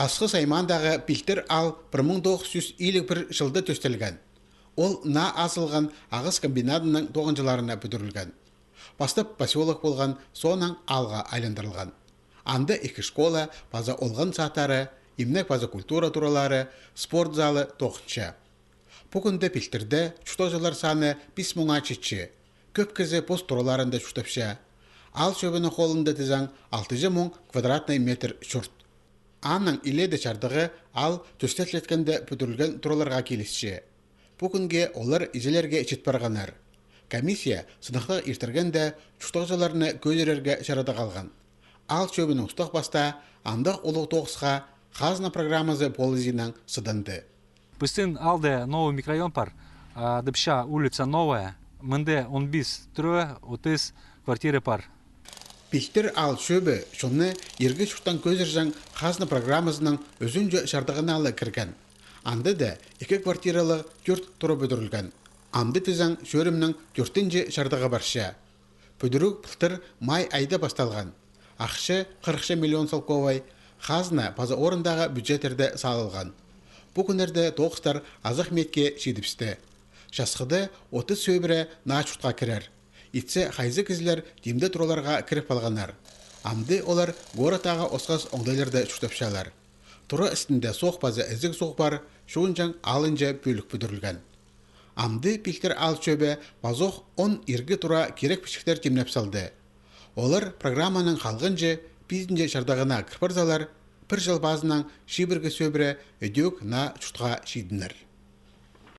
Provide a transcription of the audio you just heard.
Асқы саймандағы пилтер ал 1951 жылда төстелген. Ол на асылған ағыс комбинатының тоғынжыларына бүдірілген. Бастап поселок болған, сонан алға айландырылған. Анды екі школа, база олған сатары, имнек база культура туралары, спорт залы тоқынша. Бүгінде пилтерде чутожылар саны 5000-ға чечі. Көп кезі пост тураларында чутапша. Ал шөбіні қолында тізаң 6000 квадратный метр шұрт. Анның иледе чардығы ал төстетлеткенде бүдірілген тураларға келісші. Бүгінге олар изелерге ечет барғанар. Комиссия сынақта ертіргенде чутожыларыны көзерерге шарада қалған. Ал шөбінің ұстақ баста андық олық тоғысқа қазына программазы полызинан сыданды. Пустын алды новый микрорайон пар, дыпша улица новая, мынде 15 трое, 30 квартиры пар. Пилтер ал шөбі шоны ерге шуқтан көзіржан қазына программасының өзінжі шардығына алы кірген. Анды да 2 квартиралы 4 тұры бүдірілген. Анды тізің шөрімнің 4-нжі шардығы барша. Бүдірік пілтір май айда басталған. Ақшы 40 миллион салковай қазына база орындағы бюджеттерді салылған. Бұл күнерде тоғыстар азық метке шедіпсті. Жасқыды 30 сөйбірі начутқа кірер. Итсе хайзы кізілер демді тұраларға кіріп алғанар. Амды олар горатаға осқаз оңдайларды чүтапшалар. Тұры үстінде соқ базы әзік соқ бар, шуынжан алынжа бөлік бүдірілген. Амды пилтер ал чөбе базоқ 10 ергі тұра керек пішіктер темнеп салды. Олар программаның қалғынжы біздінже шардағына кірпарзалар, бір жыл базынан шибіргі сөбірі өдеук на чүтқа шейдінер.